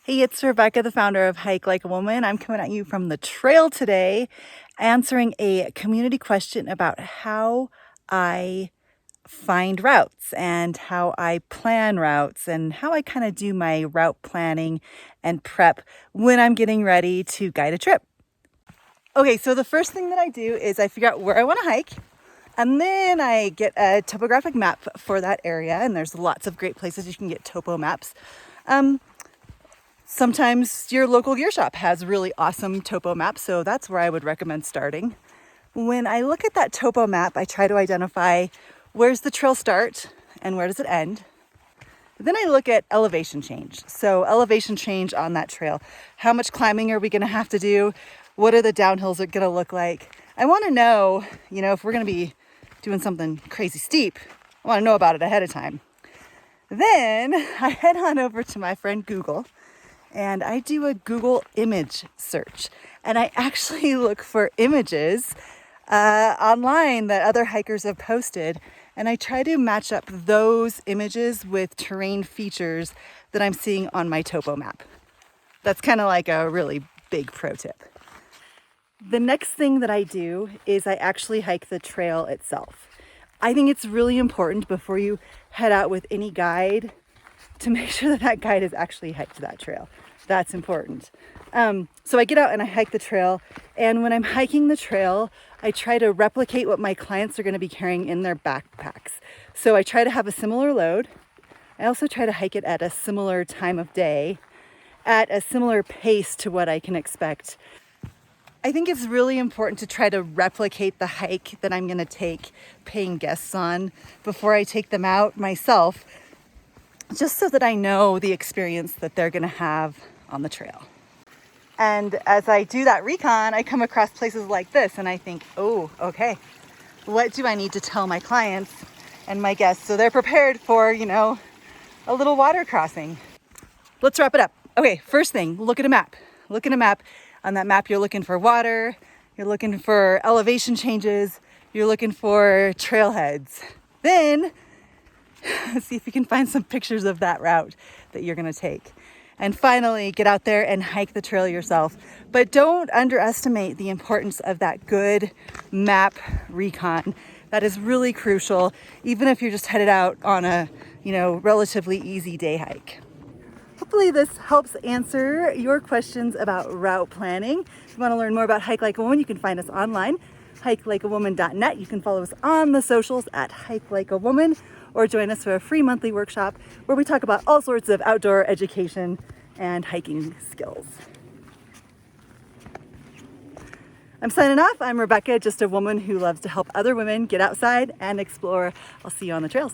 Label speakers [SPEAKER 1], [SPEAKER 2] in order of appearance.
[SPEAKER 1] Hey, it's Rebecca, the founder of Hike Like a Woman. I'm coming at you from the trail today, answering a community question about how I find routes and how I plan routes and how I kind of do my route planning and prep when I'm getting ready to guide a trip. Okay, so the first thing that I do is I figure out where I want to hike, and then I get a topographic map for that area, and there's lots of great places you can get topo maps. Sometimes your local gear shop has really awesome topo maps, so that's where I would recommend starting. When I look at that topo map, I try to identify where's the trail start and where does it end. Then I look at elevation change. So elevation change on that trail. How much climbing are we going to have to do? What are the downhills going to look like? I want to know, if we're going to be doing something crazy steep, I want to know about it ahead of time. Then I head on over to my friend Google, and I do a Google image search, and I actually look for images online that other hikers have posted, and I try to match up those images with terrain features that I'm seeing on my topo map. That's kind of like a really big pro tip. The next thing that I do is I actually hike the trail itself. I think it's really important before you head out with any guide to make sure that that guide has actually hiked that trail. That's important. So I get out and I hike the trail. And when I'm hiking the trail, I try to replicate what my clients are going to be carrying in their backpacks. So I try to have a similar load. I also try to hike it at a similar time of day, at a similar pace to what I can expect. I think it's really important to try to replicate the hike that I'm going to take paying guests on before I take them out myself, just so that I know the experience that they're going to have on the trail. And as I do that recon, I come across places like this and I think, oh, okay, what do I need to tell my clients and my guests so they're prepared for, a little water crossing? Let's wrap it up. Okay, first thing, look at a map. Look at a map. On that map, you're looking for water, you're looking for elevation changes, you're looking for trailheads. Then see if you can find some pictures of that route that you're going to take. And finally, get out there and hike the trail yourself. But don't underestimate the importance of that good map recon. That is really crucial, even if you're just headed out on a, relatively easy day hike. Hopefully this helps answer your questions about route planning. If you want to learn more about Hike Like a Woman, you can find us online, hikelikeawoman.net. You can follow us on the socials at Hike Like a Woman, or join us for a free monthly workshop where we talk about all sorts of outdoor education and hiking skills. I'm signing off. I'm Rebecca, just a woman who loves to help other women get outside and explore. I'll see you on the trails.